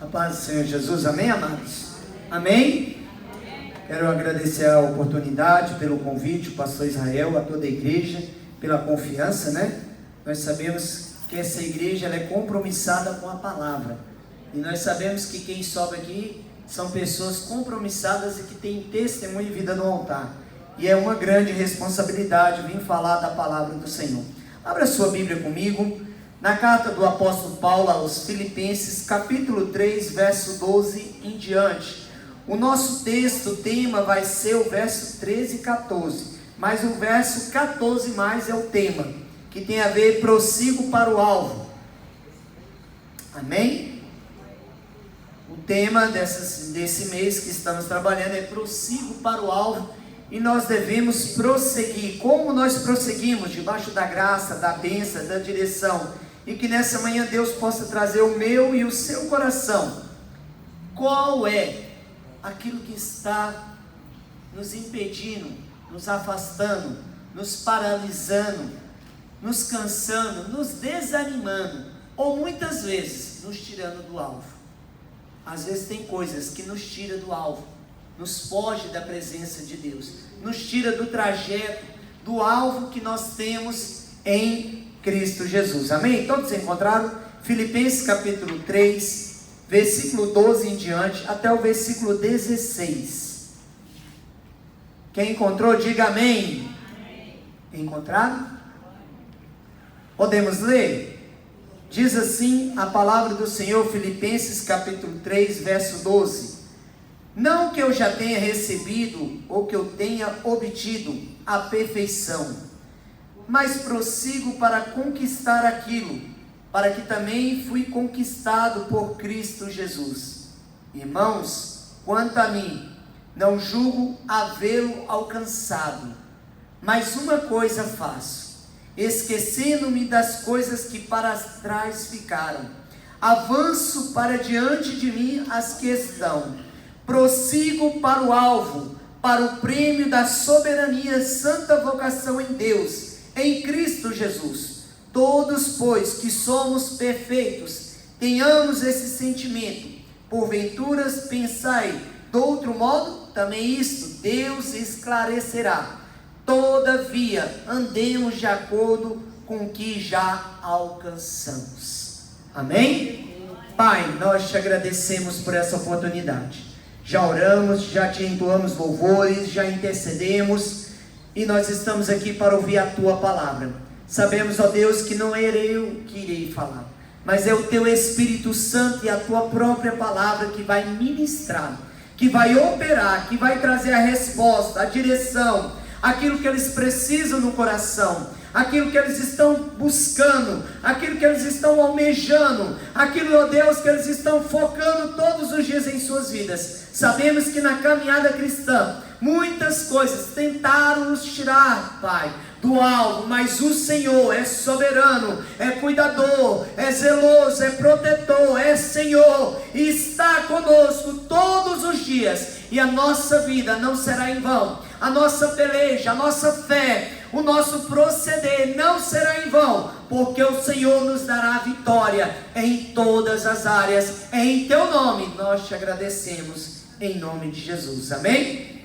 A paz do Senhor Jesus, amém, amados? Amém? Quero agradecer a oportunidade, pelo convite, o pastor Israel, a toda a igreja, pela confiança, né? Nós sabemos que essa igreja ela é compromissada com a palavra. E nós sabemos que quem sobe aqui são pessoas compromissadas e que têm testemunho e vida no altar. E é uma grande responsabilidade vir falar da palavra do Senhor. Abra sua Bíblia comigo. Na carta do apóstolo Paulo aos Filipenses, capítulo 3, verso 12 em diante. O nosso texto, o tema vai ser o verso 13 e 14. Mas o verso 14 mais é o tema, que tem a ver prossigo para o alvo. Amém? O tema desse mês que estamos trabalhando é prossigo para o alvo. E nós devemos prosseguir. Como nós prosseguimos? Debaixo da graça, da bênção, da direção. E que nessa manhã Deus possa trazer o meu e o seu coração. Qual é aquilo que está nos impedindo, nos afastando, nos paralisando, nos cansando, nos desanimando, ou muitas vezes nos tirando do alvo? Às vezes tem coisas que nos tiram do alvo, nos foge da presença de Deus, nos tira do trajeto, do alvo que nós temos em Cristo Jesus. Amém? Todos encontraram? Filipenses capítulo 3, versículo 12 em diante, até o versículo 16. Quem encontrou, diga amém. Amém. Encontraram? Podemos ler? Diz assim a palavra do Senhor, Filipenses capítulo 3, verso 12. Não que eu já tenha recebido ou que eu tenha obtido a perfeição, mas prossigo para conquistar aquilo, para que também fui conquistado por Cristo Jesus. Irmãos, quanto a mim, não julgo havê-lo alcançado, mas uma coisa faço, esquecendo-me das coisas que para trás ficaram, avanço para diante de mim as que estão, prossigo para o alvo, para o prêmio da soberania, santa vocação em Deus, em Cristo Jesus. Todos, pois, que somos perfeitos, tenhamos esse sentimento. Porventura pensai de outro modo, também isto Deus esclarecerá. Todavia, andemos de acordo com o que já alcançamos. Amém? Pai, nós te agradecemos por essa oportunidade. Já oramos, já te entoamos louvores, já intercedemos, e nós estamos aqui para ouvir a tua palavra. Sabemos, ó Deus, que não é eu que irei falar, mas é o teu Espírito Santo e a tua própria palavra que vai ministrar, que vai operar, que vai trazer a resposta, a direção, aquilo que eles precisam no coração, aquilo que eles estão buscando, aquilo que eles estão almejando, aquilo, ó Deus, que eles estão focando todos os dias em suas vidas. Sabemos que na caminhada cristã, muitas coisas tentaram nos tirar, Pai, do alvo, mas o Senhor é soberano, é cuidador, é zeloso, é protetor, é Senhor, e está conosco todos os dias, e a nossa vida não será em vão, a nossa peleja, a nossa fé, o nosso proceder não será em vão, porque o Senhor nos dará vitória em todas as áreas. Em teu nome nós te agradecemos, em nome de Jesus, amém?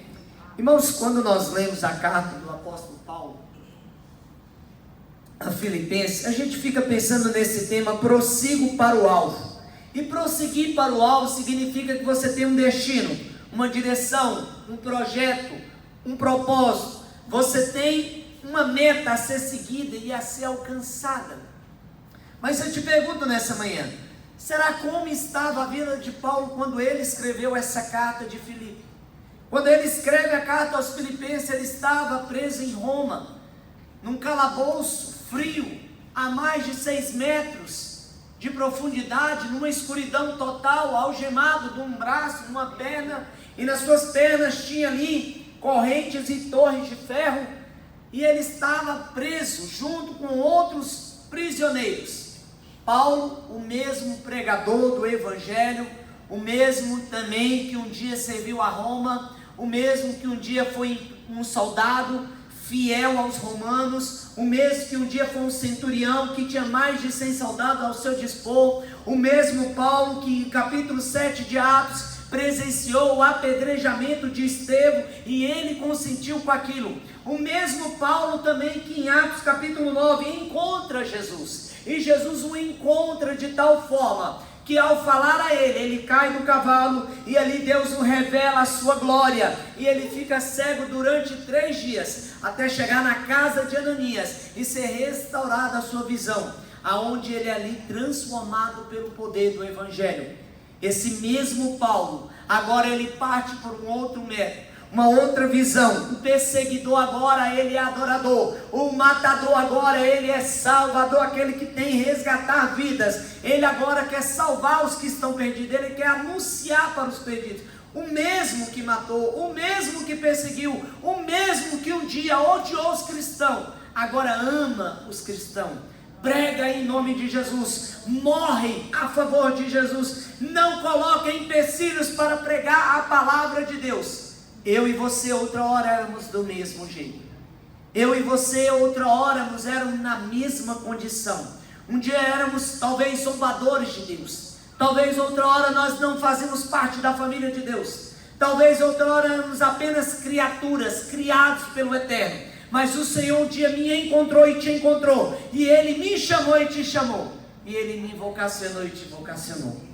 Irmãos, quando nós lemos a carta do apóstolo Paulo a Filipenses, a gente fica pensando nesse tema, prossigo para o alvo. E prosseguir para o alvo significa que você tem um destino, uma direção, um projeto, um propósito. Você tem uma meta a ser seguida e a ser alcançada. Mas eu te pergunto nessa manhã, será como estava a vida de Paulo quando ele escreveu essa carta de Filipe? Quando ele escreve a carta aos Filipenses, ele estava preso em Roma, num calabouço frio, a mais de 6 metros de profundidade, numa escuridão total, algemado de um braço, de uma perna, e nas suas pernas tinha ali correntes e torres de ferro, e ele estava preso junto com outros prisioneiros. Paulo, o mesmo pregador do Evangelho, o mesmo também que um dia serviu a Roma, o mesmo que um dia foi um soldado fiel aos romanos, o mesmo que um dia foi um centurião que tinha mais de 100 soldados ao seu dispor, o mesmo Paulo que em capítulo 7 de Atos presenciou o apedrejamento de Estevão e ele consentiu com aquilo. O mesmo Paulo também que em Atos capítulo 9 encontra Jesus, e Jesus o encontra de tal forma que ao falar a ele cai do cavalo, e ali Deus o revela a sua glória, e ele fica cego durante 3 dias, até chegar na casa de Ananias, e ser restaurada a sua visão, aonde ele é ali transformado pelo poder do Evangelho. Esse mesmo Paulo, agora ele parte por um outro método, uma outra visão. O perseguidor agora ele é adorador, o matador agora ele é salvador, aquele que tem resgatar vidas. Ele agora quer salvar os que estão perdidos, ele quer anunciar para os perdidos. O mesmo que matou, o mesmo que perseguiu, o mesmo que um dia odiou os cristãos, agora ama os cristãos, prega em nome de Jesus, morre a favor de Jesus, não coloca empecilhos para pregar a palavra de Deus. Eu e você outra hora éramos do mesmo jeito. Eu e você outra hora éramos na mesma condição. Um dia éramos talvez zombadores de Deus. Talvez outra hora nós não fazíamos parte da família de Deus. Talvez outra hora éramos apenas criaturas, criados pelo Eterno. Mas o Senhor um dia me encontrou e te encontrou. E Ele me chamou e te chamou. E Ele me vocacionou e te vocacionou.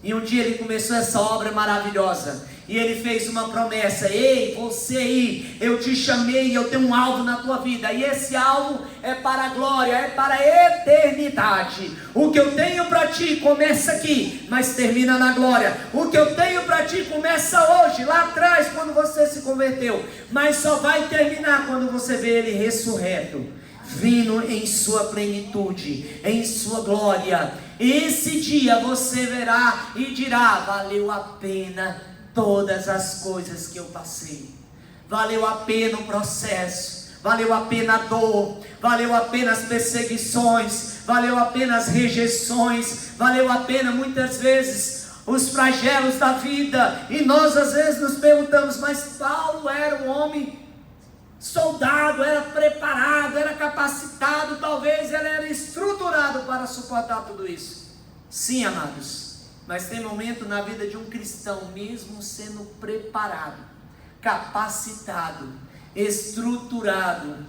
E um dia Ele começou essa obra maravilhosa. E Ele fez uma promessa: ei, você aí, eu te chamei, eu tenho um alvo na tua vida. E esse alvo é para a glória, é para a eternidade. O que eu tenho para ti começa aqui, mas termina na glória. O que eu tenho para ti começa hoje, lá atrás, quando você se converteu, mas só vai terminar quando você vê Ele ressurreto, vindo em sua plenitude, em sua glória. Esse dia você verá e dirá: valeu a pena todas as coisas que eu passei, valeu a pena o processo, valeu a pena a dor, valeu a pena as perseguições, valeu a pena as rejeições, valeu a pena muitas vezes os flagelos da vida. E nós às vezes nos perguntamos: mas Paulo era um homem soldado, era preparado, era capacitado, talvez ele era estruturado para suportar tudo isso. Sim, amados, mas tem momento na vida de um cristão, mesmo sendo preparado, capacitado, estruturado,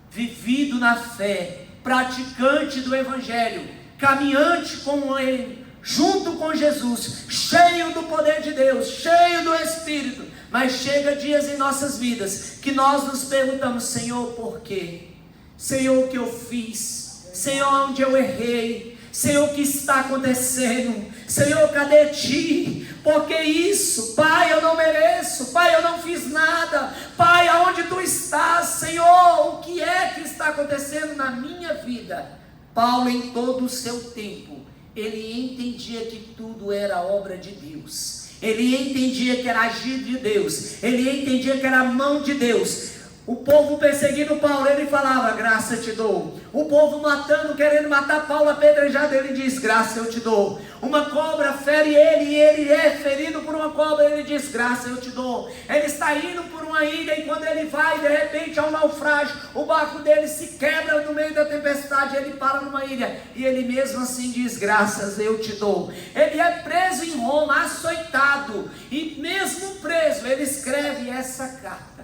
vivido na fé, praticante do Evangelho, caminhante com Ele, junto com Jesus, cheio do poder de Deus, cheio do Espírito. Mas chega dias em nossas vidas que nós nos perguntamos: Senhor, por quê? Senhor, o que eu fiz? Senhor, onde eu errei? Senhor, o que está acontecendo? Senhor, cadê ti? Por que isso? Pai, eu não mereço. Pai, eu não fiz nada. Pai, aonde tu estás? Senhor, o que é que está acontecendo na minha vida? Paulo, em todo o seu tempo, ele entendia que tudo era obra de Deus. Ele entendia que era agir de Deus. Ele entendia que era a mão de Deus. O povo perseguindo Paulo, ele falava: graça eu te dou. O povo matando, querendo matar Paulo apedrejado, ele diz: graça eu te dou. Uma cobra fere ele e ele é ferido por uma cobra, ele diz: graça eu te dou. Ele está indo por uma ilha e quando ele vai, de repente há um naufrágio, o barco dele se quebra no meio da tempestade, ele para numa ilha e ele mesmo assim diz: graças eu te dou. Ele é preso em Roma, açoitado, e mesmo preso ele escreve essa carta.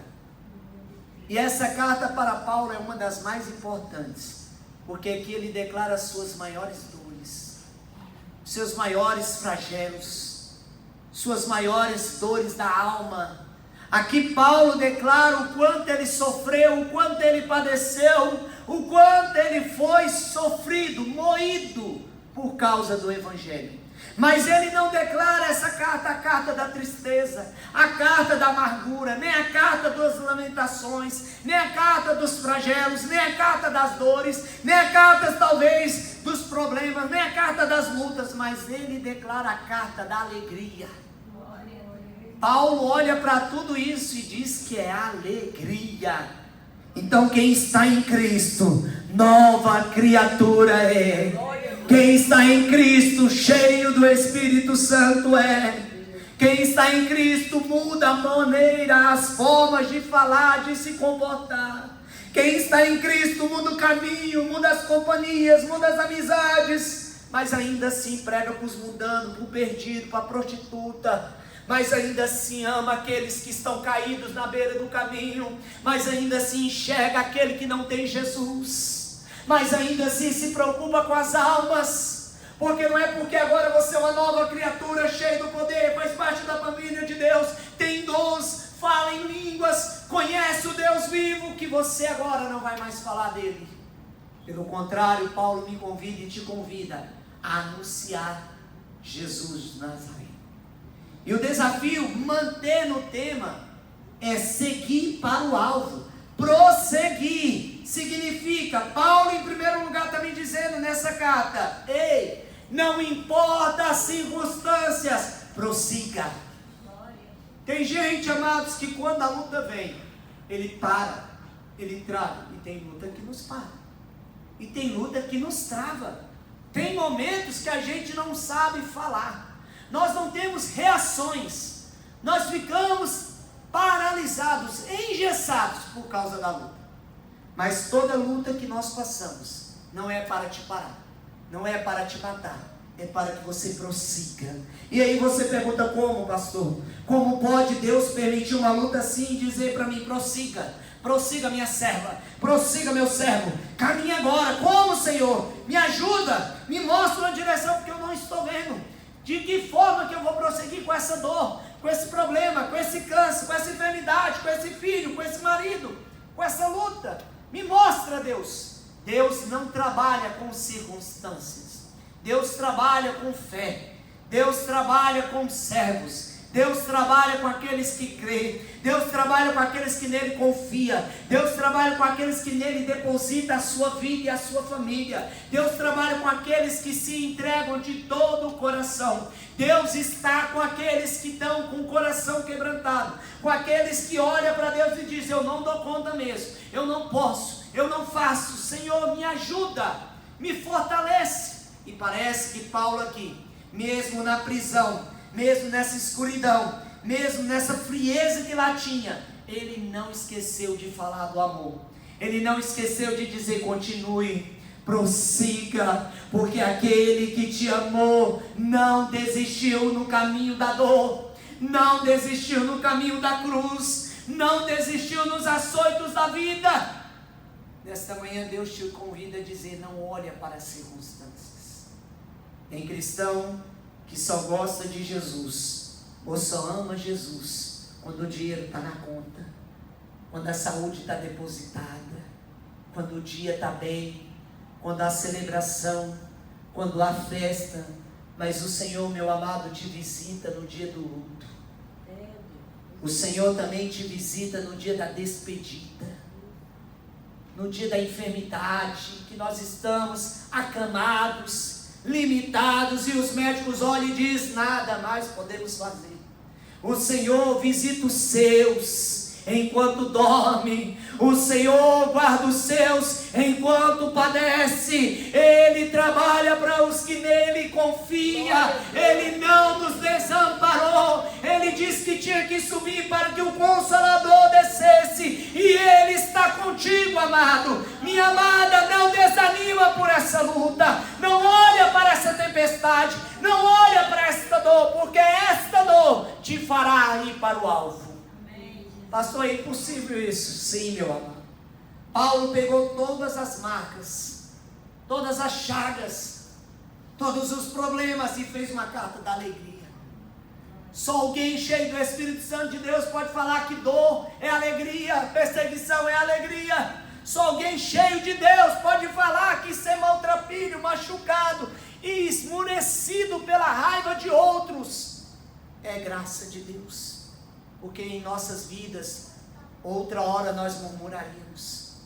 E essa carta para Paulo é uma das mais importantes, porque aqui ele declara as suas maiores dores, seus maiores flagelos, suas maiores dores da alma. Aqui Paulo declara o quanto ele sofreu, o quanto ele padeceu, o quanto ele foi sofrido, moído por causa do Evangelho. Mas ele não declara essa carta a carta da tristeza, a carta da amargura, nem a carta das lamentações, nem a carta dos flagelos, nem a carta das dores, nem a carta talvez dos problemas, nem a carta das lutas, mas ele declara a carta da alegria. Paulo olha para tudo isso e diz que é alegria. Então quem está em Cristo, nova criatura é. Quem está em Cristo, cheio do Espírito Santo é. Quem está em Cristo muda a maneira, as formas de falar, de se comportar. Quem está em Cristo muda o caminho, muda as companhias, muda as amizades, mas ainda assim prega para os mundanos, para o perdido, para a prostituta, mas ainda assim ama aqueles que estão caídos na beira do caminho, mas ainda assim enxerga aquele que não tem Jesus, mas ainda assim se preocupa com as almas, porque não é porque agora você é uma nova criatura, cheia do poder, faz parte da família de Deus, tem dons, fala em línguas, conhece o Deus vivo, que você agora não vai mais falar dele. Pelo contrário, Paulo me convida e te convida a anunciar Jesus de Nazaré. E o desafio, manter no tema, é seguir para o alvo, prosseguir. Significa, Paulo em primeiro lugar está me dizendo nessa carta, ei, não importa as circunstâncias, prossiga. Tem gente, amados, que quando a luta vem, ele para, ele trava, e tem luta que nos para, e tem luta que nos trava, tem momentos que a gente não sabe falar, nós não temos reações, nós ficamos paralisados, engessados por causa da luta, mas toda luta que nós passamos, não é para te parar, não é para te matar, é para que você prossiga. E aí você pergunta, como, pastor? Como pode Deus permitir uma luta assim e dizer para mim, prossiga, prossiga minha serva, prossiga meu servo, caminhe agora. Como, Senhor? Me ajuda, me mostra uma direção, porque eu não estou vendo. De que forma que eu vou prosseguir com essa dor, com esse problema, com esse câncer, com essa enfermidade, com esse filho, com esse marido, com essa luta? Me mostra, Deus. Deus não trabalha com circunstâncias, Deus trabalha com fé, Deus trabalha com servos, Deus trabalha com aqueles que creem, Deus trabalha com aqueles que nele confiam, Deus trabalha com aqueles que nele depositam a sua vida e a sua família, Deus trabalha com aqueles que se entregam de todo o coração, Deus está com aqueles que estão com o coração quebrantado, com aqueles que olham para Deus e dizem, eu não dou conta mesmo, eu não posso, eu não faço, Senhor me ajuda, me fortalece. E parece que Paulo aqui, mesmo na prisão, mesmo nessa escuridão, mesmo nessa frieza que lá tinha, ele não esqueceu de falar do amor, ele não esqueceu de dizer, continue, prossiga, porque aquele que te amou, não desistiu no caminho da dor, não desistiu no caminho da cruz, não desistiu nos açoitos da vida. Nesta manhã Deus te convida a dizer, não olha para as circunstâncias. Tem cristão que só gosta de Jesus, ou só ama Jesus, quando o dinheiro está na conta, quando a saúde está depositada, quando o dia está bem, quando há celebração, quando há festa, mas o Senhor, meu amado, te visita no dia do luto, o Senhor também te visita no dia da despedida, no dia da enfermidade, que nós estamos acamados, limitados, e os médicos olham e dizem, nada mais podemos fazer. O Senhor visita os seus enquanto dorme, o Senhor guarda os seus enquanto padece, Ele trabalha para os que nele confiam, Ele não nos desamparou, Ele disse que tinha que subir para que o Consolador descesse, e Ele está contigo, amado, minha amada, não desanima por essa luta, não olha para essa tempestade, não olha para esta dor, porque esta dor te fará ir para o alvo. Pastor, é impossível isso? Sim, meu amado. Paulo pegou todas as marcas, todas as chagas, todos os problemas e fez uma carta da alegria. Só alguém cheio do Espírito Santo de Deus pode falar que dor é alegria, perseguição é alegria. Só alguém cheio de Deus pode falar que ser maltrapilho, machucado e esmurecido pela raiva de outros é graça de Deus. Porque em nossas vidas, outra hora nós murmuraríamos,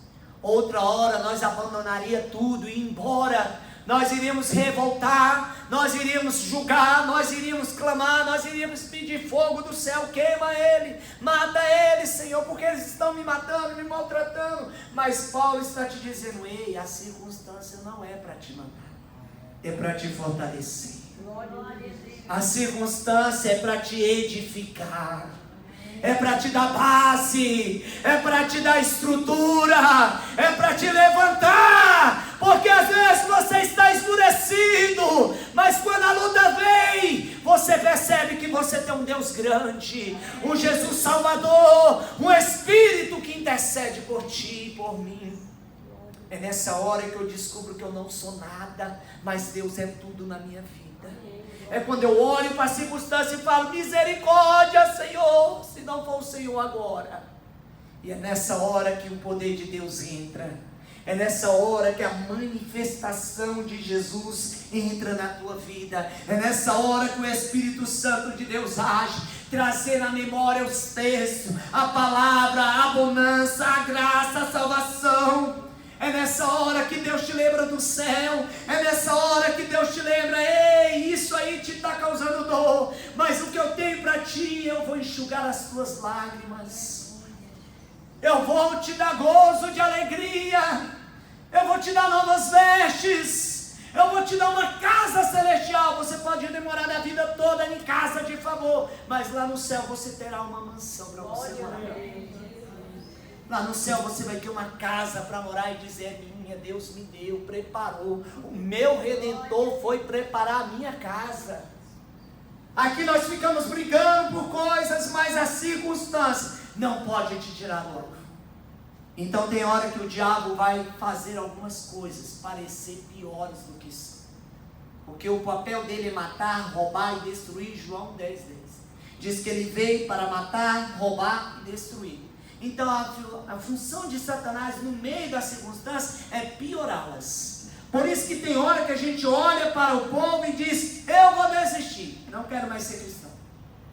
outra hora nós abandonaríamos tudo e ir embora, nós iríamos revoltar, nós iríamos julgar, nós iríamos clamar, nós iríamos pedir fogo do céu, queima ele, mata ele, Senhor, porque eles estão me matando, me maltratando. Mas Paulo está te dizendo, ei, a circunstância não é para te matar, é para te fortalecer. A circunstância é para te edificar. é para te dar base, é para te dar estrutura, é para te levantar, porque às vezes você está esmurecido, mas quando a luta vem, você percebe que você tem um Deus grande, um Jesus Salvador, um Espírito que intercede por ti e por mim. É nessa hora que eu descubro que eu não sou nada, mas Deus é tudo na minha vida. É quando eu olho para a circunstância e falo: misericórdia, Senhor, se não for o Senhor agora. E é nessa hora que o poder de Deus entra. É nessa hora que a manifestação de Jesus entra na tua vida. É nessa hora que o Espírito Santo de Deus age, trazendo à memória os textos, a palavra, a bonança, a graça, a salvação. É nessa hora que Deus te lembra do céu. É nessa hora que Deus te lembra: ei, isso aí te está causando dor, mas o que eu tenho para ti, eu vou enxugar as tuas lágrimas. Eu vou te dar gozo de alegria. Eu vou te dar novas vestes. Eu vou te dar uma casa celestial. Você pode demorar a vida toda em casa de favor, mas lá no céu você terá uma mansão para você morar. Lá no céu você vai ter uma casa para morar e dizer: é minha, Deus me deu, preparou. O meu Redentor foi preparar a minha casa. Aqui nós ficamos brigando por coisas, mas a circunstância não pode te tirar logo. Então tem hora que o diabo vai fazer algumas coisas parecer piores do que são. Porque o papel dele é matar, roubar e destruir. João 10:10 diz que ele veio para matar, roubar e destruir. Então a função de Satanás no meio das circunstâncias é piorá-las. Por isso que tem hora que a gente olha para o povo e diz: eu vou desistir, não quero mais ser cristão,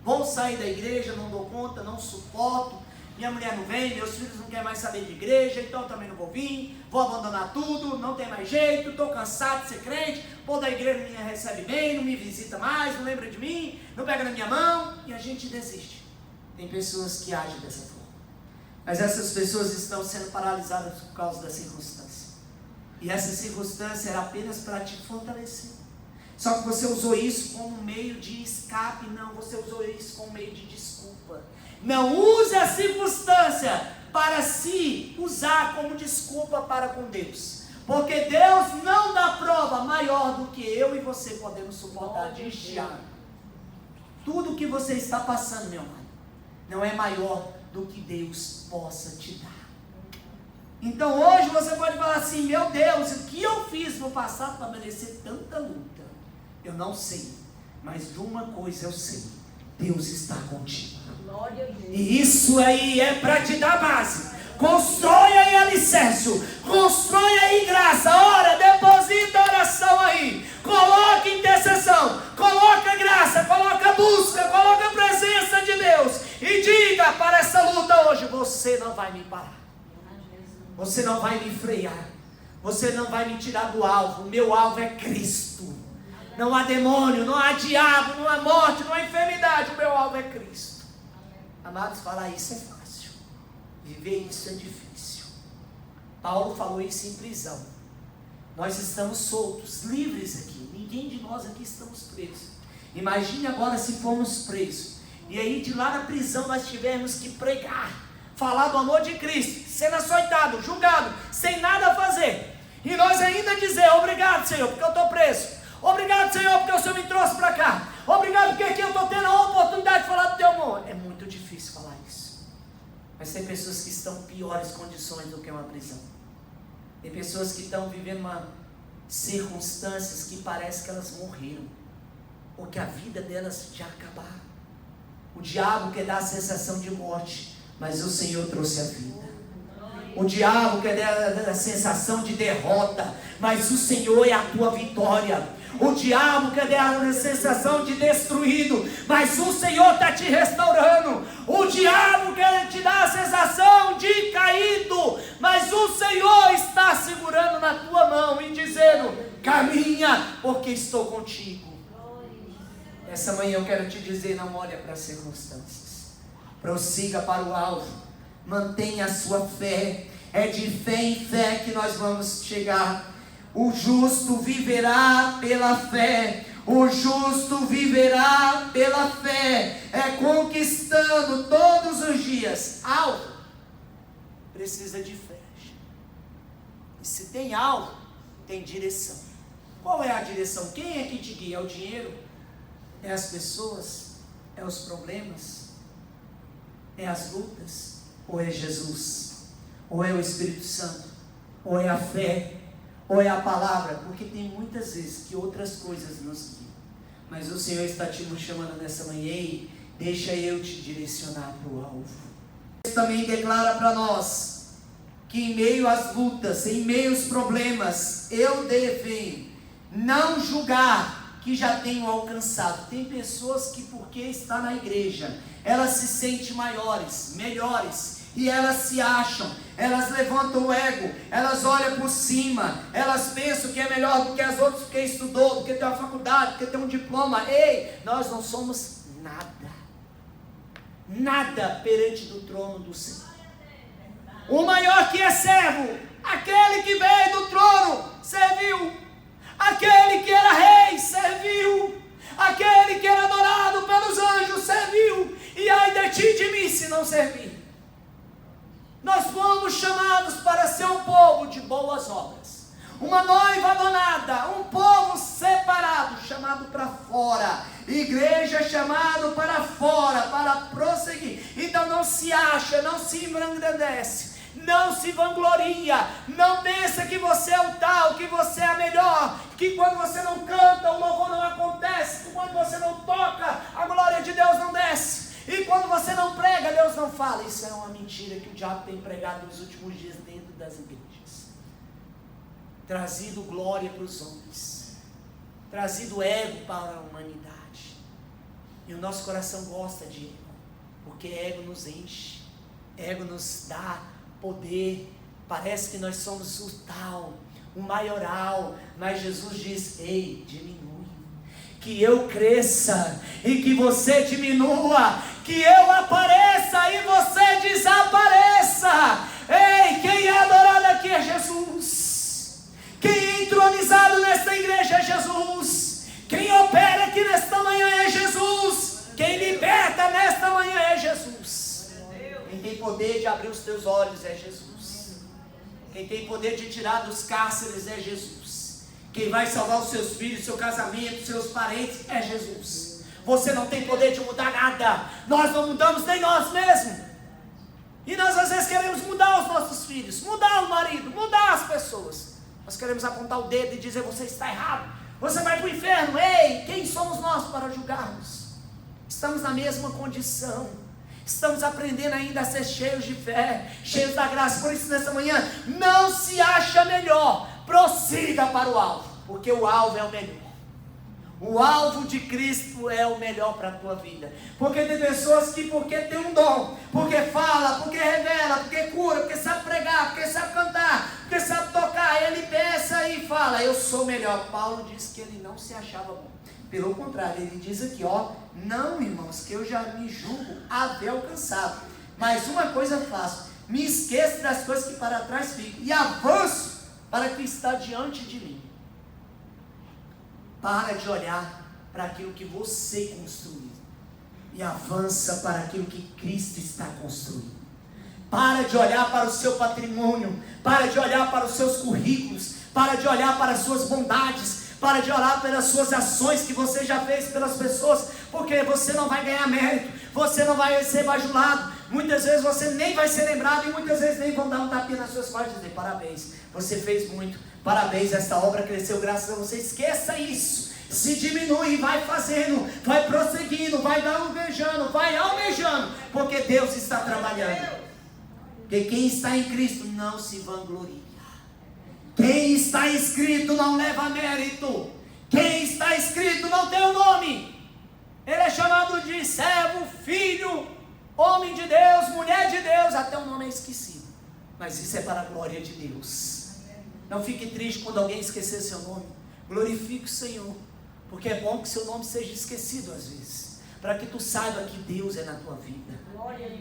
vou sair da igreja, não dou conta, não suporto, minha mulher não vem, meus filhos não querem mais saber de igreja, então eu também não vou vir, vou abandonar tudo, não tem mais jeito, estou cansado de ser crente, o povo da igreja não me recebe bem, não me visita mais, não lembra de mim, não pega na minha mão, e a gente desiste. Tem pessoas que agem dessa forma, mas essas pessoas estão sendo paralisadas por causa da circunstância, e essa circunstância era apenas para te fortalecer. Só que você usou isso como meio de escape. Não, você usou isso como meio de desculpa. Não use a circunstância para se usar como desculpa para com Deus, porque Deus não dá prova maior do que eu e você podemos suportar de estiar. Tudo que você está passando, meu amado, não é maior do que Deus possa te dar. Então hoje você pode falar assim: meu Deus, o que eu fiz no passado para merecer tanta luta? Eu não sei, mas de uma coisa eu sei: Deus está contigo. E isso aí é para te dar base. Constrói aí alicerce, constrói aí graça. Ora, deposita oração aí, coloca intercessão, coloca graça, coloca busca, coloca a presença de Deus, e diga para essa luta hoje: você não vai me parar, você não vai me frear, você não vai me tirar do alvo. O meu alvo é Cristo. Não há demônio, não há diabo, não há morte, não há enfermidade. O meu alvo é Cristo. Amados, falar isso é fácil, viver isso é difícil. Paulo falou isso em prisão. Nós estamos soltos, livres aqui. Ninguém de nós aqui estamos presos. Imagine agora se formos presos, e aí de lá na prisão nós tivermos que pregar, falar do amor de Cristo, sendo açoitado, julgado, sem nada a fazer, e nós ainda dizer: obrigado, Senhor, porque eu estou preso. Obrigado, Senhor, porque o Senhor me trouxe para cá. Obrigado porque aqui eu estou tendo a oportunidade de falar do teu amor. É muito difícil falar isso. Mas tem pessoas que estão em piores condições do que uma prisão. Tem pessoas que estão vivendo circunstâncias que parece que elas morreram, ou que a vida delas já acabaram. O diabo quer dar a sensação de morte, mas o Senhor trouxe a vida. O diabo quer dar a sensação de derrota, mas o Senhor é a tua vitória. O diabo quer dar a sensação de destruído, mas o Senhor está te restaurando. O diabo quer te dar a sensação de caído, mas o Senhor está segurando na tua mão e dizendo: caminha, porque estou contigo. Essa manhã eu quero te dizer: não olhe para as circunstâncias, prossiga para o alvo, mantenha a sua fé. É de fé em fé que nós vamos chegar. O justo viverá pela fé. O justo viverá pela fé, conquistando todos os dias. Alvo precisa de fé. E se tem alvo, tem direção. Qual é a direção? Quem é que te guia? É o dinheiro? É as pessoas? É os problemas? É as lutas? Ou é Jesus? Ou é o Espírito Santo? Ou é a fé? Ou é a palavra? Porque tem muitas vezes que outras coisas nos guiam. Mas o Senhor está te chamando nessa manhã. Ei, deixa eu te direcionar para o alvo. Deus também declara para nós que em meio às lutas, em meio aos problemas, eu devo não julgar que já tenho alcançado. Tem pessoas que, porque está na igreja, elas se sentem maiores, melhores, e elas se acham, elas levantam o ego, elas olham por cima, elas pensam que é melhor do que as outras, porque estudou, porque tem uma faculdade, porque tem um diploma. Ei, nós não somos nada perante do trono do Senhor. O maior que é servo, aquele que veio do trono, serviu. Aquele que era rei, serviu. Aquele que era adorado pelos anjos, serviu. E ai de ti e de mim, se não servir. Nós fomos chamados para ser um povo de boas obras, uma noiva adornada, um povo separado, chamado para fora, igreja chamado para fora, para prosseguir. Então não se acha, não se engrandece, não se vangloria, não pensa que você é o tal, que você é a melhor, que quando você não canta, o louvor não acontece, que quando você não toca, a glória de Deus não desce, e quando você não prega, Deus não fala. Isso é uma mentira que o diabo tem pregado nos últimos dias dentro das igrejas, trazido glória para os homens, trazido ego para a humanidade, e o nosso coração gosta de ego, porque ego nos enche, ego nos dá poder, parece que nós somos o tal, o maioral, mas Jesus diz: ei, diminui, que eu cresça e que você diminua, que eu apareça e você desapareça. Ei, quem é adorado aqui é Jesus, quem é entronizado nesta igreja é Jesus, quem opera aqui nesta manhã é Jesus, quem liberta nesta manhã é Jesus. Quem tem poder de abrir os teus olhos é Jesus. Quem tem poder de tirar dos cárceres é Jesus. Quem vai salvar os seus filhos, seu casamento, seus parentes é Jesus. Você não tem poder de mudar nada. Nós não mudamos nem nós mesmos. E nós às vezes queremos mudar os nossos filhos, mudar o marido, mudar as pessoas. Nós queremos apontar o dedo e dizer: você está errado, você vai para o inferno. Ei, quem somos nós para julgarmos? Estamos na mesma condição. Estamos aprendendo ainda a ser cheios de fé, cheios da graça. Por isso nessa manhã, não se acha melhor, prossiga para o alvo, porque o alvo é o melhor. O alvo de Cristo é o melhor para a tua vida. Porque tem pessoas que, porque tem um dom, porque fala, porque revela, porque cura, porque sabe pregar, porque sabe cantar, porque sabe tocar, ele pensa e fala: eu sou melhor. Paulo disse que ele não se achava bom. Pelo contrário, ele diz aqui, não, irmãos, que eu já me julgo haver alcançado, mas uma coisa faço: me esqueço das coisas que para trás ficam e avanço para o que está diante de mim. Para de olhar para aquilo que você construiu e avança para aquilo que Cristo está construindo. Para de olhar para o seu patrimônio, para de olhar para os seus currículos, para de olhar para as suas bondades, para de orar pelas suas ações que você já fez pelas pessoas, porque você não vai ganhar mérito, você não vai ser bajulado, muitas vezes você nem vai ser lembrado, e muitas vezes nem vão dar um tapinha nas suas costas e dizer: parabéns, você fez muito, parabéns, esta obra cresceu graças a você. Esqueça isso, se diminui, vai fazendo, vai prosseguindo, vai almejando, porque Deus está trabalhando. Porque quem está em Cristo não se vangloria. Quem está escrito não leva mérito. Quem está escrito não tem o nome. Ele é chamado de servo, filho, homem de Deus, mulher de Deus. Até o nome é esquecido, mas isso é para a glória de Deus. Não fique triste quando alguém esquecer seu nome. Glorifique o Senhor, porque é bom que seu nome seja esquecido às vezes, para que tu saiba que Deus é na tua vida,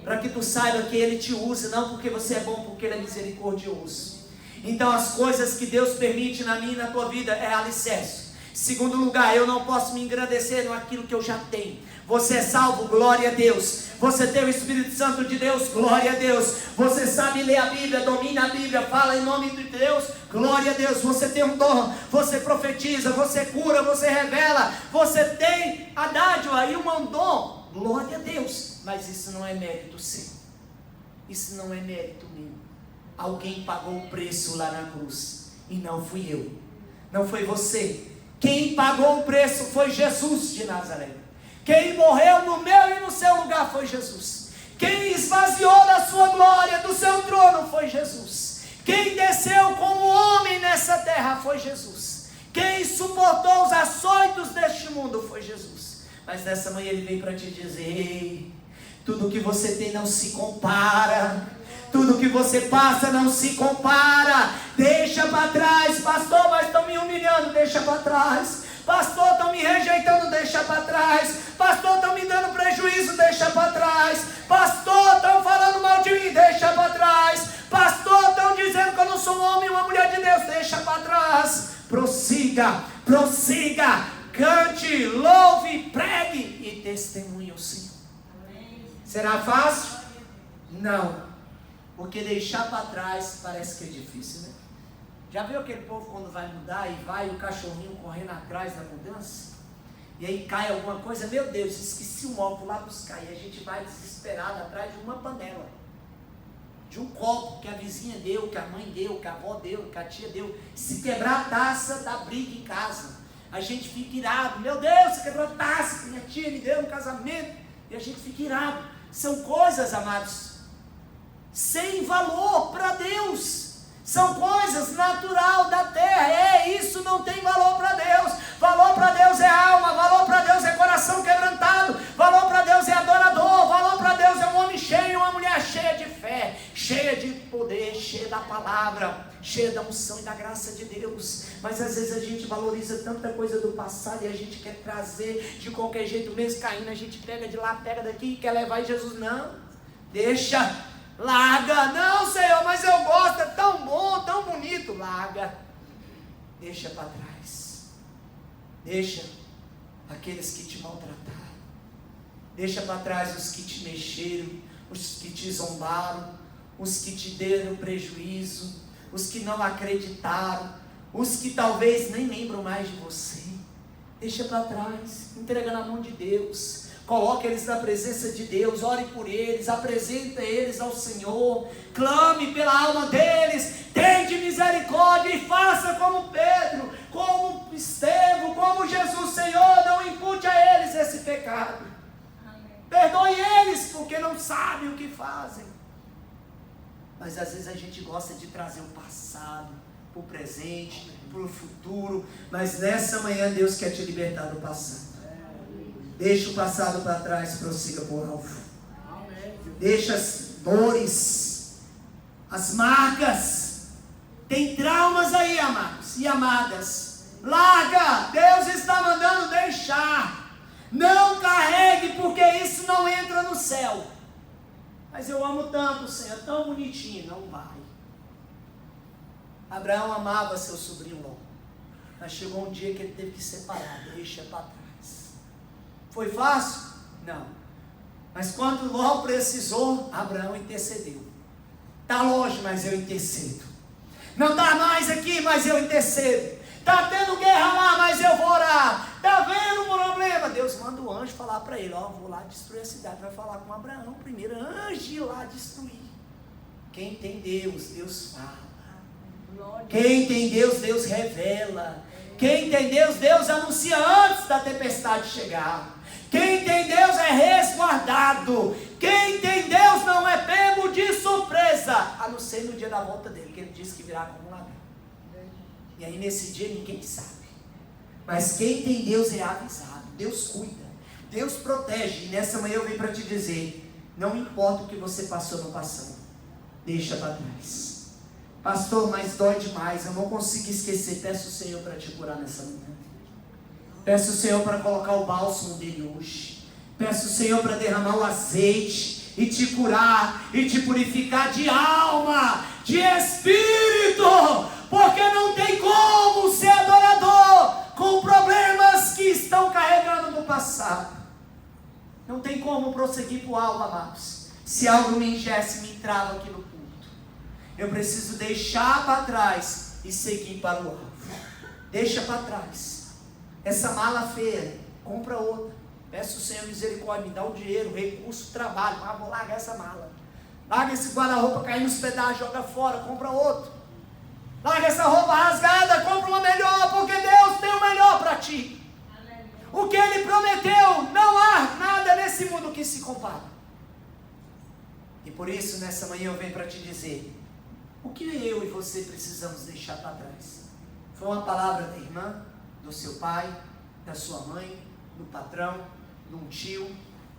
para que tu saiba que Ele te usa, não porque você é bom, porque Ele é misericordioso. Então as coisas que Deus permite na minha e na tua vida é alicerce. Segundo lugar, eu não posso me engrandecer naquilo que eu já tenho. Você é salvo, glória a Deus. Você tem o Espírito Santo de Deus, glória a Deus. Você sabe ler a Bíblia, domina a Bíblia, fala em nome de Deus, glória a Deus. Você tem um dom, você profetiza, você cura, você revela, você tem a dádiva e um dom, glória a Deus. Mas isso não é mérito seu, isso não é mérito meu. Alguém pagou o preço lá na cruz, e não fui eu, não foi você. Quem pagou o preço foi Jesus de Nazaré. Quem morreu no meu e no seu lugar foi Jesus. Quem esvaziou da sua glória, do seu trono, foi Jesus. Quem desceu como homem nessa terra foi Jesus. Quem suportou os açoitos deste mundo foi Jesus. Mas nessa manhã ele veio para te dizer: ei, tudo que você tem não se compara. Tudo que você passa não se compara. Deixa para trás. Pastor, mas estão me humilhando. Deixa para trás. Pastor, estão me rejeitando. Deixa para trás. Pastor, estão me dando prejuízo. Deixa para trás. Pastor, estão falando mal de mim. Deixa para trás. Pastor, estão dizendo que eu não sou um homem e uma mulher de Deus. Deixa para trás. Prossiga, prossiga. Cante, louve, pregue e testemunhe o Senhor. Será fácil? Não. Porque deixar para trás parece que é difícil, né? Já viu aquele povo quando vai mudar e vai o cachorrinho correndo atrás da mudança? E aí cai alguma coisa, meu Deus, esqueci um óculos lá buscar. E a gente vai desesperado atrás de uma panela, de um copo que a vizinha deu, que a mãe deu, que a avó deu, que a tia deu. Se quebrar a taça, dá briga em casa. A gente fica irado, meu Deus, se quebrou a taça que minha tia me deu no casamento. E a gente fica irado. São coisas, amados, sem valor para Deus. São coisas natural da terra. Isso não tem valor para Deus. Valor para Deus é alma. Valor para Deus é coração quebrantado. Valor para Deus é adorador. Valor para Deus é um homem cheio, uma mulher cheia de fé, cheia de poder, cheia da palavra, cheia da unção e da graça de Deus. Mas às vezes a gente valoriza tanta coisa do passado e a gente quer trazer de qualquer jeito, mesmo caindo, a gente pega de lá, pega daqui e quer levar em Jesus. Não, deixa. Larga, não Senhor, mas eu gosto, é tão bom, tão bonito. Larga, deixa para trás. Deixa aqueles que te maltrataram. Deixa para trás os que te mexeram, os que te zombaram, os que te deram prejuízo, os que não acreditaram, os que talvez nem lembram mais de você. Deixa para trás, entrega na mão de Deus. Coloque eles na presença de Deus, ore por eles, apresente eles ao Senhor, clame pela alma deles, tende misericórdia e faça como Pedro, como Estevão, como Jesus. Senhor, não impute a eles esse pecado. Amém. Perdoe eles porque não sabem o que fazem. Mas às vezes a gente gosta de trazer o passado para o presente, para o futuro, mas nessa manhã Deus quer te libertar do passado. Deixa o passado para trás, prossiga por alvo. Deixa as dores, as marcas. Tem traumas aí, amados e amadas. Larga, Deus está mandando deixar. Não carregue, porque isso não entra no céu. Mas eu amo tanto, Senhor, tão bonitinho. Não vai. Abraão amava seu sobrinho Ló, mas chegou um dia que ele teve que separar. Deixa para trás. Foi fácil? Não. Mas quando Ló precisou, Abraão intercedeu. Está longe, mas eu intercedo. Não está mais aqui, mas eu intercedo. Está tendo guerra lá, mas eu vou orar. Está vendo o problema? Deus manda o anjo falar para ele: ó, vou lá destruir a cidade. Vai falar com Abraão primeiro, antes de ir lá destruir. Quem tem Deus, Deus fala. Quem tem Deus, Deus revela. Quem tem Deus, Deus anuncia antes da tempestade chegar. Quem tem Deus é resguardado. Quem tem Deus não é pego de surpresa, a não ser no dia da volta dele, que ele disse que virá como um ladrão. E aí nesse dia ninguém sabe. Mas quem tem Deus é avisado. Deus cuida, Deus protege. E nessa manhã eu vim para te dizer: não importa o que você passou no passado, deixa para trás. Pastor, mas dói demais, eu não consigo esquecer. Peço o Senhor para te curar nessa manhã. Peço o Senhor para colocar o bálsamo dele hoje. Peço o Senhor para derramar o azeite e te curar e te purificar de alma, de espírito, porque não tem como ser adorador com o problema passado. Não tem como prosseguir para o alvo, amados, se algo me ingesse, me entrava aqui no culto. Eu preciso deixar para trás e seguir para o alvo. Deixa para trás essa mala feia, compra outra. Peço o Senhor misericórdia, me dá o dinheiro, o recurso, o trabalho. Mas vou largar essa mala. Larga esse guarda-roupa cair nos pedaços, joga fora, compra outro. Larga essa roupa rasgada, compra uma melhor, porque Deus tem o melhor para ti. O que Ele prometeu, não há nada nesse mundo que se compara. E por isso, nessa manhã eu venho para te dizer, o que eu e você precisamos deixar para trás? Foi uma palavra da irmã, do seu pai, da sua mãe, do patrão, de um tio,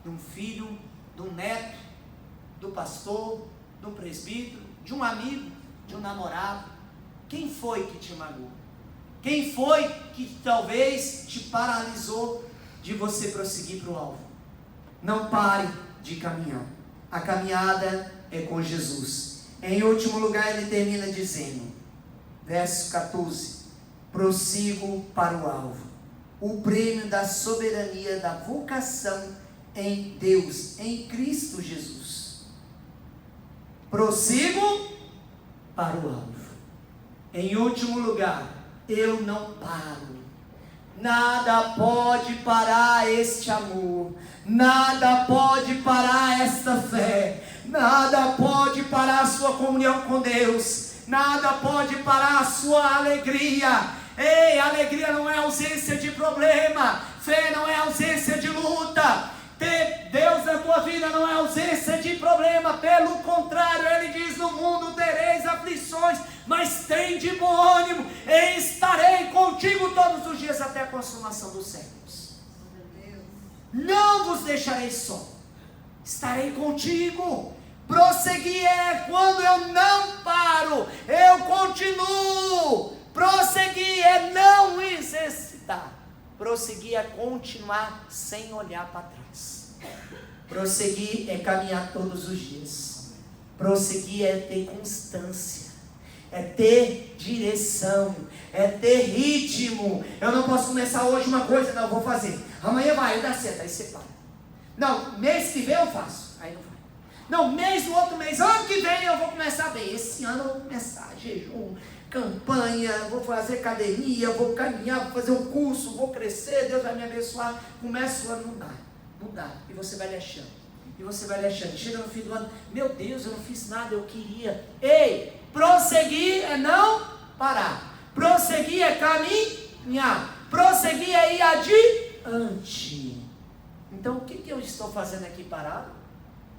de um filho, de um neto, do pastor, do presbítero, de um amigo, de um namorado. Quem foi que te magoou? Quem foi que talvez te paralisou de você prosseguir para o alvo? Não pare de caminhar. A caminhada é com Jesus. Em último lugar, ele termina dizendo, verso 14: prossigo para o alvo, o prêmio da soberania da vocação em Deus, em Cristo Jesus. Prossigo para o alvo. Em último lugar, eu não paro. Nada pode parar este amor. Nada pode parar esta fé. Nada pode parar a sua comunhão com Deus. Nada pode parar a sua alegria. Ei, alegria não é ausência de problema. Fé não é ausência de luta. Ter Deus na tua vida não é ausência de problema. Pelo contrário, Ele diz, no mundo tereis aflições, mas tem de bom ânimo, e estarei contigo todos os dias até a consumação dos séculos. Não vos deixarei só, estarei contigo. Prosseguir é quando eu não paro, eu continuo. Prosseguir é não exercitar. Prosseguir é continuar sem olhar para trás. Prosseguir é caminhar todos os dias. Prosseguir é ter constância, é ter direção, é ter ritmo. Eu não posso começar hoje uma coisa, não, eu vou fazer. Amanhã vai dar certo, aí você para. Não, mês que vem eu faço, aí não vai. Não, mês do outro mês, ano que vem eu vou começar bem. Esse ano eu vou começar jejum, campanha, vou fazer academia, vou caminhar, vou fazer um curso, vou crescer, Deus vai me abençoar. Começa o ano, não dá, e você vai lhe achando, chega no fim do ano, meu Deus, eu não fiz nada, eu queria. Ei, prosseguir é não parar, prosseguir é caminhar, prosseguir é ir adiante. Então o que eu estou fazendo aqui parado?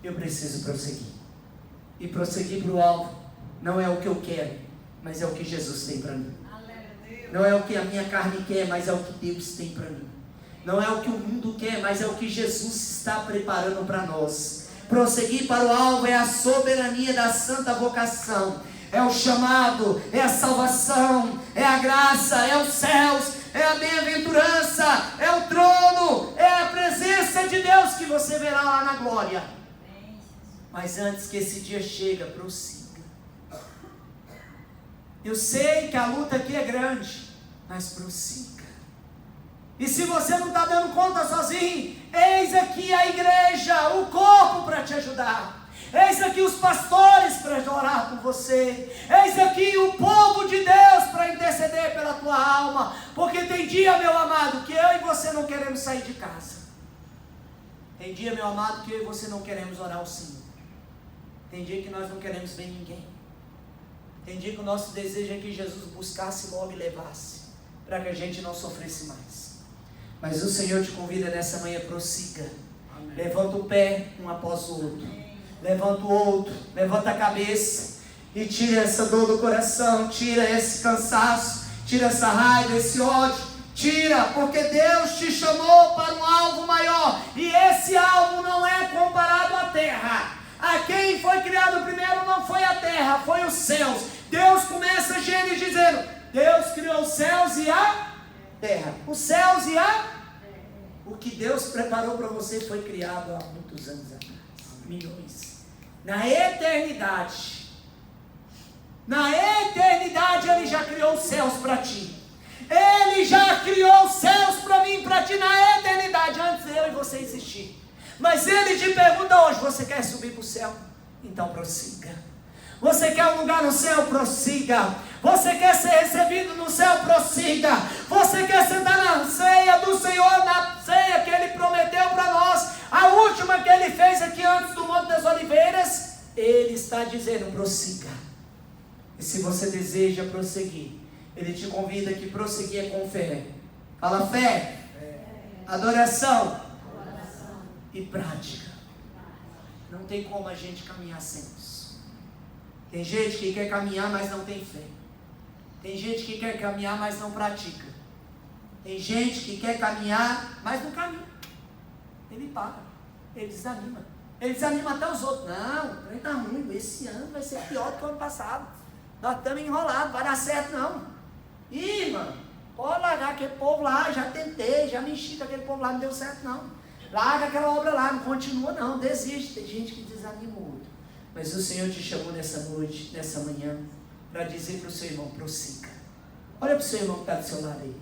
Eu preciso prosseguir, e prosseguir para o alvo, não é o que eu quero, mas é o que Jesus tem para mim. Não é o que a minha carne quer, mas é o que Deus tem para mim. Não é o que o mundo quer, mas é o que Jesus está preparando para nós. Prosseguir para o alvo é a soberania da santa vocação. É o chamado, é a salvação, é a graça, é os céus, é a bem-aventurança, é o trono, é a presença de Deus que você verá lá na glória. Mas antes que esse dia chegue, prossiga. Eu sei que a luta aqui é grande, mas prossiga. E se você não está dando conta sozinho, eis aqui a igreja, o corpo para te ajudar. Eis aqui os pastores para orar por você. Eis aqui o povo de Deus para interceder pela tua alma. Porque tem dia, meu amado, que eu e você não queremos sair de casa. Tem dia, meu amado, que eu e você não queremos orar ao Senhor. Tem dia que nós não queremos ver ninguém. Tem dia que o nosso desejo é que Jesus buscasse logo e levasse, para que a gente não sofresse mais. Mas o Senhor te convida nessa manhã, prossiga. Amém. Levanta o pé um após o outro. Amém. Levanta o outro, levanta a cabeça e tira essa dor do coração, tira esse cansaço, tira essa raiva, esse ódio. Tira, porque Deus te chamou para um alvo maior, e esse alvo não é comparado à terra. A quem foi criado primeiro não foi a terra, foi os céus. Deus começa Gênesis dizendo, Deus criou os céus e a terra. Os céus e a... O que Deus preparou para você foi criado há muitos anos atrás. Milhões. Na eternidade. Na eternidade Ele já criou os céus para ti. Ele já criou os céus para mim e para ti na eternidade, antes de eu e você existir. Mas Ele te pergunta hoje: você quer subir para o céu? Então prossiga. Você quer um lugar no céu? Prossiga. Você quer ser recebido no céu? Prossiga. Você quer sentar na ceia do Senhor, na ceia que Ele prometeu para nós, a última que Ele fez aqui antes do Monte das Oliveiras? Ele está dizendo: prossiga. E se você deseja prosseguir, Ele te convida que prosseguir é com fé. Fala: fé, adoração e prática. Não tem como a gente caminhar sem isso. Tem gente que quer caminhar, mas não tem fé. Tem gente que quer caminhar, mas não pratica. Tem gente que quer caminhar, mas não caminha. Ele para, ele desanima. Ele desanima até os outros. Não, o trem está ruim, esse ano vai ser pior do que o ano passado. Nós estamos enrolados, vai dar certo não. Ih, mano, pode largar aquele povo lá, já tentei, já me enchi com aquele povo lá, não deu certo não. Larga aquela obra lá, não continua não, desiste. Tem gente que desanima muito. Mas o Senhor te chamou nessa noite, nessa manhã, para dizer para o seu irmão: prossiga. Olha para o seu irmão que está do seu lado aí.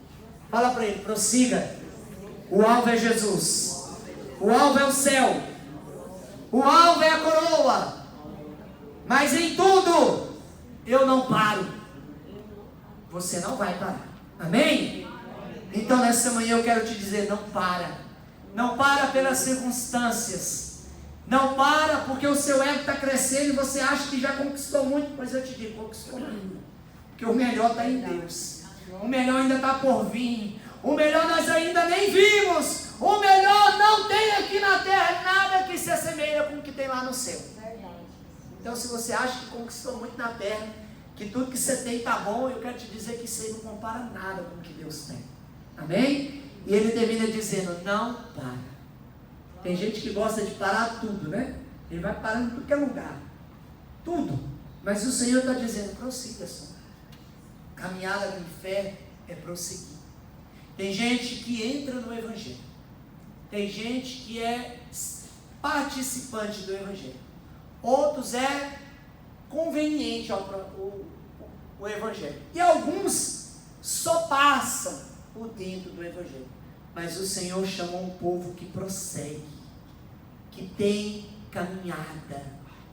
Fala para ele: prossiga. O alvo é Jesus. O alvo é o céu. O alvo é a coroa. Mas em tudo, eu não paro. Você não vai parar. Amém? Então nessa manhã eu quero te dizer: não para. Não para pelas circunstâncias. Não para porque o seu ego está crescendo e você acha que já conquistou muito. Mas eu te digo: conquistou ainda. Porque o melhor está em Deus. O melhor ainda está por vir. O melhor nós ainda nem vimos. O melhor não tem aqui na terra nada que se assemelha com o que tem lá no céu. Então se você acha que conquistou muito na terra, que tudo que você tem está bom, eu quero te dizer que isso aí não compara nada com o que Deus tem. Amém? E ele termina dizendo: não para. Tem gente que gosta de parar tudo, né? Ele vai parando em tudo que é lugar. Tudo. Mas o Senhor está dizendo: prossiga só. Caminhada em fé é prosseguir. Tem gente que entra no Evangelho. Tem gente que é participante do Evangelho. Outros é conveniente o Evangelho. E alguns só passam por dentro do Evangelho. Mas o Senhor chamou um povo que prossegue, que tem caminhada,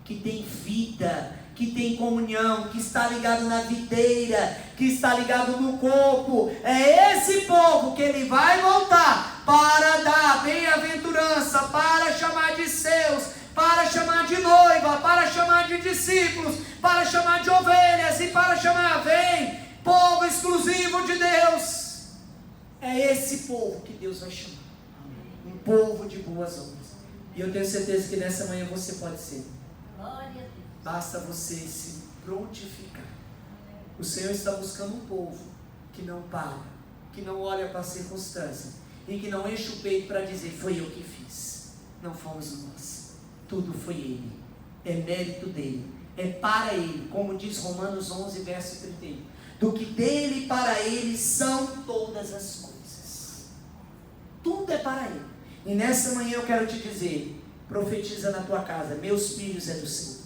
que tem vida, que tem comunhão, que está ligado na videira, que está ligado no corpo. É esse povo que Ele vai voltar para dar bem-aventurança, para chamar de seus, para chamar de noiva, para chamar de discípulos, para chamar de ovelhas e para chamar: vem, povo exclusivo de Deus. É esse povo que Deus vai chamar. Um povo de boas obras. E eu tenho certeza que nessa manhã você pode ser. Basta você se prontificar. O Senhor está buscando um povo que não para, que não olha para a circunstância e que não enche o peito para dizer: foi eu que fiz. Não fomos nós. Tudo foi Ele. É mérito dEle. É para Ele. Como diz Romanos 11, verso 31. Do que dEle e para Ele são todas as coisas. Tudo é para Ele. E nessa manhã eu quero te dizer: profetiza na tua casa: meus filhos é do Senhor.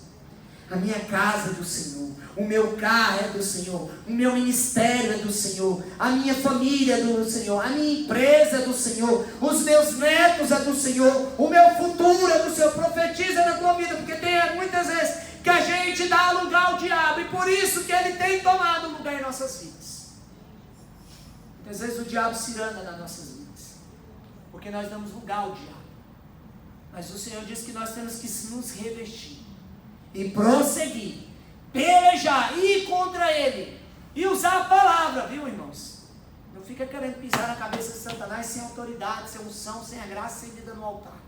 A minha casa é do Senhor. O meu carro é do Senhor. O meu ministério é do Senhor. A minha família é do Senhor. A minha empresa é do Senhor. Os meus netos é do Senhor. O meu futuro é do Senhor. Profetiza na tua vida, porque tem muitas vezes que a gente dá lugar ao diabo, e por isso que ele tem tomado lugar em nossas vidas. Muitas vezes o diabo se anda nas nossas vidas, porque nós damos lugar ao diabo. Mas o Senhor diz que nós temos que nos revestir e prosseguir, pelejar, ir contra ele e usar a palavra, viu, irmãos? Não fica querendo pisar na cabeça de Satanás sem autoridade, sem unção, sem a graça, sem vida no altar,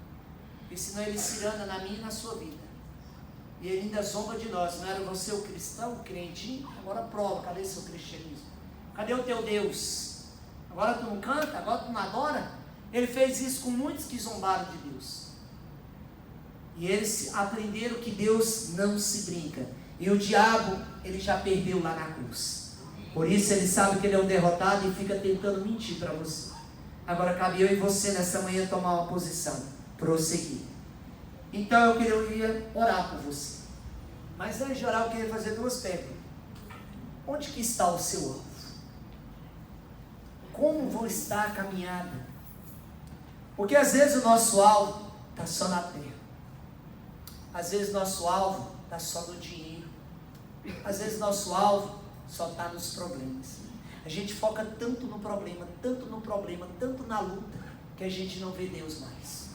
porque senão ele se anda na minha e na sua vida, e ele ainda zomba de nós. Não era você o cristão, o crente? Agora prova, cadê seu cristianismo? Cadê o teu Deus? Agora tu não canta? Agora tu não adora? Ele fez isso com muitos que zombaram de Deus. E eles aprenderam que Deus não se brinca. E o diabo, ele já perdeu lá na cruz. Por isso ele sabe que ele é um derrotado e fica tentando mentir para você. Agora cabe eu e você nessa manhã tomar uma posição, prosseguir. Então eu queria orar por você. Mas antes de orar eu queria fazer duas perguntas. Onde que está o seu alvo? como vai estar a caminhada. Porque às vezes o nosso alvo está só na terra. Às vezes nosso alvo está só no dinheiro. Às vezes nosso alvo só está nos problemas. A gente foca tanto no problema, tanto na luta, que a gente não vê Deus mais.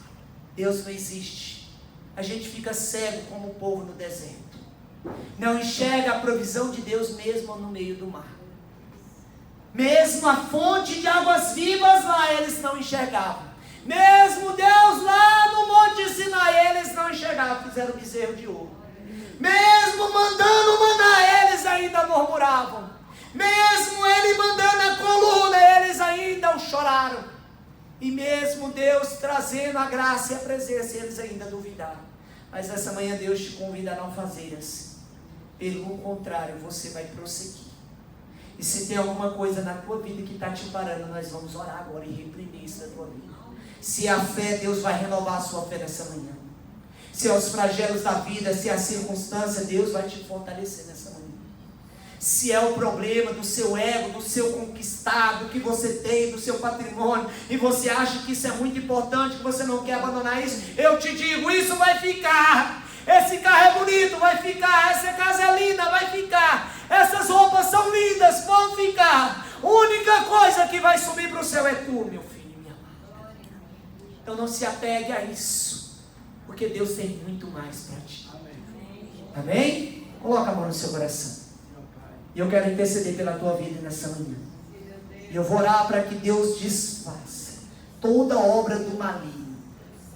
Deus não existe. A gente fica cego como o povo no deserto. Não enxerga a provisão de Deus mesmo no meio do mar. Mesmo a fonte de águas vivas lá eles não enxergavam. Mesmo Deus lá no Monte Sinai eles não enxergavam, fizeram bezerro de ouro. Mesmo mandando maná eles ainda murmuravam. Mesmo Ele mandando a coluna eles ainda o choraram. E mesmo Deus trazendo a graça e a presença eles ainda duvidaram. Mas essa manhã Deus te convida a não fazer assim. Pelo contrário, você vai prosseguir. E se tem alguma coisa na tua vida que está te parando, nós vamos orar agora e reprimir isso da tua vida. Se a fé, Deus vai renovar a sua fé nessa manhã. Se é os flagelos da vida, se é a circunstância, Deus vai te fortalecer nessa manhã. Se é o problema do seu ego, do seu conquistado, que você tem, do seu patrimônio, e você acha que isso é muito importante, que você não quer abandonar isso, eu te digo, isso vai ficar. Esse carro é bonito, vai ficar. Essa casa é linda, vai ficar. Essas roupas são lindas, vão ficar. A única coisa que vai subir para o céu é tu, meu filho, minha amada. Então não se apegue a isso, porque Deus tem muito mais para ti. Amém? Coloca a mão no seu coração. E eu quero interceder pela tua vida nessa manhã. E eu vou orar para que Deus desfaça toda obra do maligno,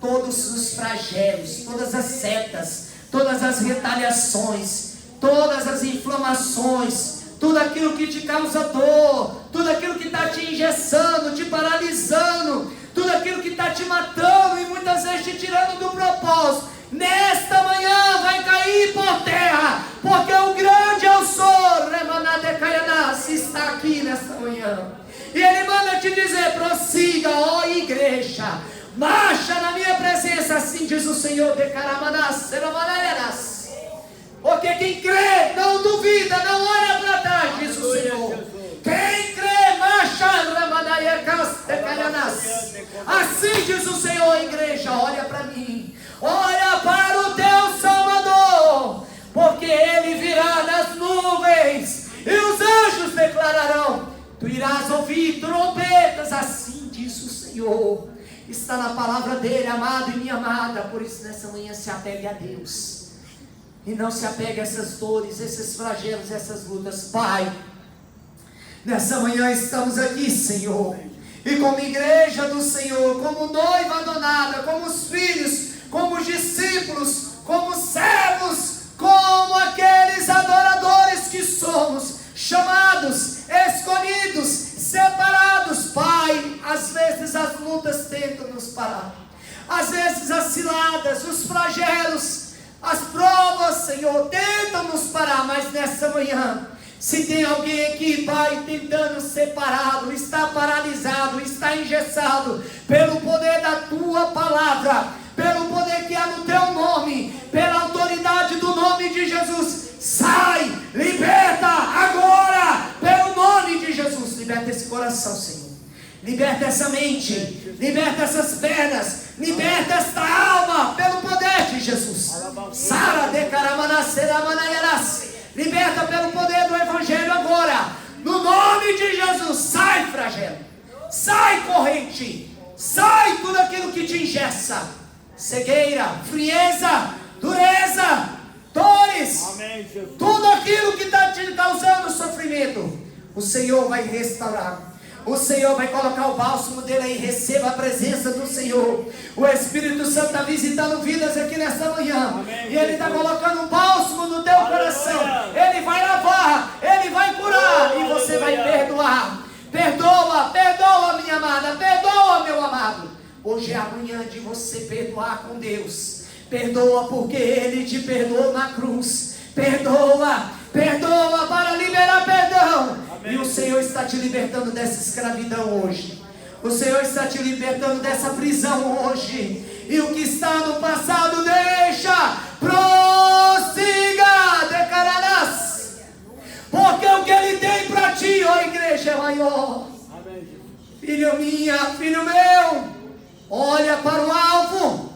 todos os flagelos, todas as setas, todas as retaliações, todas as inflamações, tudo aquilo que te causa dor, tudo aquilo que está te engessando, te paralisando, tudo aquilo que está te matando e muitas vezes te tirando do propósito, nesta manhã vai cair por terra, porque o grande eu sou, Remanadecaianas, está aqui nesta manhã. E Ele manda te dizer, prossiga, ó igreja, marcha na minha presença, assim diz o Senhor, porque quem crê não duvida, não olha para trás, diz o Senhor. Quem crê, marcha, assim diz o Senhor, igreja, olha para mim, olha para o teu Salvador, porque Ele virá nas nuvens, e os anjos declararão, tu irás ouvir trombetas, assim diz o Senhor. Está na palavra dele, amado e minha amada. Por isso nessa manhã se apegue a Deus, e não se apegue a essas dores, esses flagelos, essas lutas. Pai, nessa manhã estamos aqui, Senhor, e como igreja do Senhor, como noiva adornada, como os filhos, como os discípulos, como servos, como aqueles adoradores que somos, chamados, escolhidos, separados. Pai, às vezes as lutas tentam nos parar, às vezes as ciladas, os flagelos, as provas, Senhor, tentam nos parar, mas nessa manhã, se tem alguém aqui, Pai, tentando separado, está paralisado, está engessado, pelo poder da Tua palavra, pelo poder que há no Teu nome, pela autoridade do nome de Jesus, sai, liberta agora, pelo nome de Jesus. Liberta esse coração, Senhor, liberta essa mente, liberta essas pernas, liberta esta alma, pelo poder de Jesus. Sara de Caramanaceramanairas, liberta pelo poder do Evangelho agora, no nome de Jesus. Sai flagelo, sai corrente, sai tudo aquilo que te engessa, cegueira, frieza, dureza, dores, amém, tudo aquilo que está te causando sofrimento, o Senhor vai restaurar. O Senhor vai colocar o bálsamo dele aí. Receba a presença do Senhor. O Espírito Santo está visitando vidas aqui nesta manhã. Amém, e Ele está colocando um bálsamo no teu coração. Ele vai lavar, Ele vai curar, e você vai perdoar. Perdoa, perdoa, minha amada, perdoa, meu amado. Hoje é a manhã de você perdoar com Deus. Perdoa porque Ele te perdoou na cruz. Perdoa, perdoa para liberar perdão. Amém. E o Senhor está te libertando dessa escravidão hoje. O Senhor está te libertando dessa prisão hoje. E o que está no passado, deixa, prossiga, declararás. Porque o que Ele tem para ti, ó igreja, é maior. Amém. filha minha, filho meu, olha para o alvo.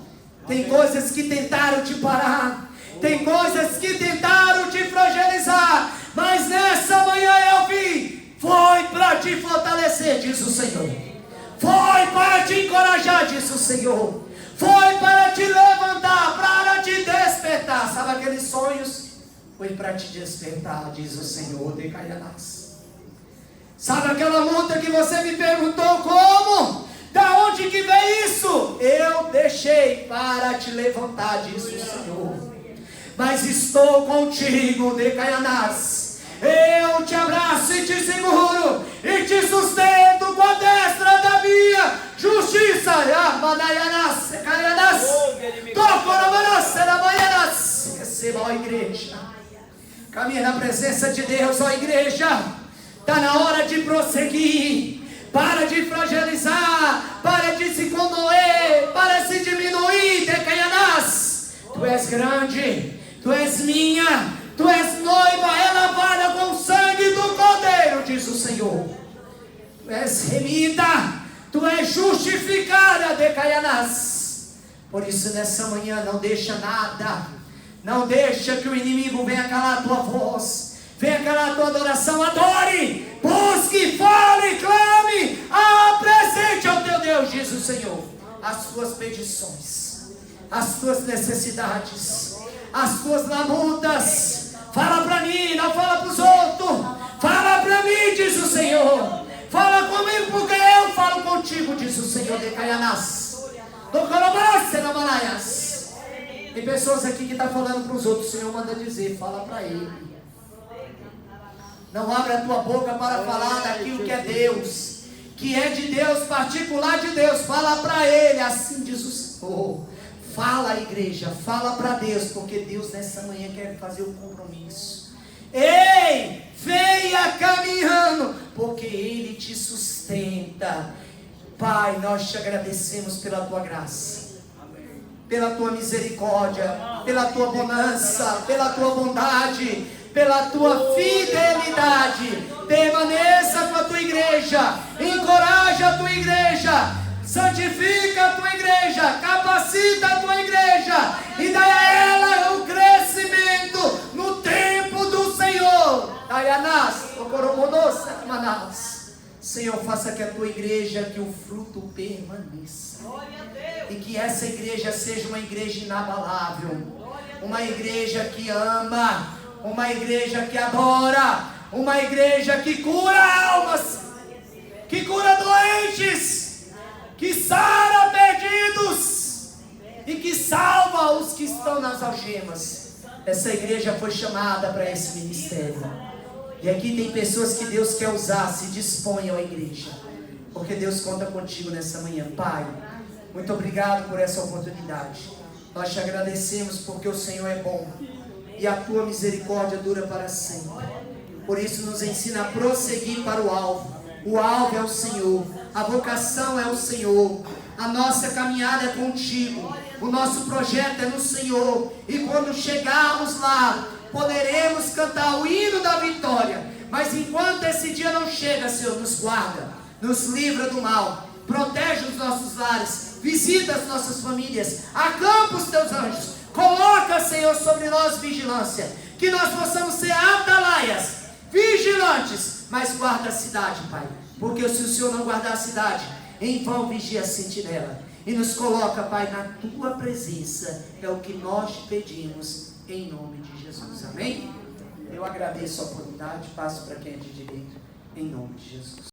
Tem coisas que tentaram te parar, tem coisas que tentaram te fragilizar, mas nessa manhã eu vi, foi para te fortalecer, diz o Senhor. Foi para te encorajar, diz o Senhor. Foi para te levantar, para te despertar. Sabe aqueles sonhos? Foi para te despertar, diz o Senhor. Sabe aquela luta que você me perguntou como? Da onde que veio isso? Eu deixei para te levantar, diz o Senhor. Mas estou contigo, Decaianás. Eu te abraço e te seguro e te sustento com a destra da minha justiça. Receba, ó igreja. Caminha na presença de Deus, ó igreja. Está na hora de prosseguir. Para de fragilizar, para de se condoer, para de se diminuir, Decaianás. Tu és grande, tu és minha, tu és noiva, é lavada com o sangue do Cordeiro, diz o Senhor. Tu és remida, tu és justificada, Decaianás. Por isso nessa manhã não deixa nada, não deixa que o inimigo venha calar a tua voz, venha calar a tua adoração. Adore, busque, fale, clame, apresente ao teu Deus, diz o Senhor, as tuas petições, as tuas necessidades, as tuas labutas. Fala para mim, não fala para os outros. Fala para mim, diz o Senhor. Fala comigo porque eu falo contigo, diz o Senhor. Decaianás. Tem pessoas aqui que estão falando para os outros. O Senhor manda dizer, fala para ele. Não abra a tua boca para falar daquilo que é Deus, que é de Deus, particular de Deus. Fala para ele, assim diz o Senhor. Fala, igreja, fala para Deus, porque Deus nessa manhã quer fazer um compromisso. Ei, venha caminhando, porque Ele te sustenta. Pai, nós te agradecemos pela tua graça, pela tua misericórdia, pela tua bonança, pela tua bondade, pela tua fidelidade. Permaneça com a tua igreja, encoraja a tua igreja, santifica a tua igreja, capacita a tua igreja e dá a ela o crescimento no tempo do Senhor. Senhor, faça que a tua igreja, que o fruto permaneça, e que essa igreja seja uma igreja inabalável, uma igreja que ama, uma igreja que adora, uma igreja que cura almas, que cura doentes, que sara perdidos e que salva os que estão nas algemas. Essa igreja foi chamada para esse ministério. E aqui tem pessoas que Deus quer usar. Se disponham à igreja, porque Deus conta contigo nessa manhã. Pai, muito obrigado por essa oportunidade. Nós te agradecemos porque o Senhor é bom e a tua misericórdia dura para sempre. Por isso nos ensina a prosseguir para o alvo. O alvo é o Senhor, a vocação é o Senhor, a nossa caminhada é contigo, o nosso projeto é no Senhor. E quando chegarmos lá, poderemos cantar o hino da vitória. Mas enquanto esse dia não chega, Senhor, nos guarda, nos livra do mal, protege os nossos lares, visita as nossas famílias, acampa os teus anjos, coloca, Senhor, sobre nós vigilância, que nós possamos ser atalaias, vigilantes, mas guarda a cidade, Pai, porque se o Senhor não guardar a cidade, em vão vigia a sentinela. E nos coloca, Pai, na tua presença, é o que nós te pedimos, em nome de Jesus, amém? Eu agradeço a oportunidade, passo para quem é de direito, em nome de Jesus.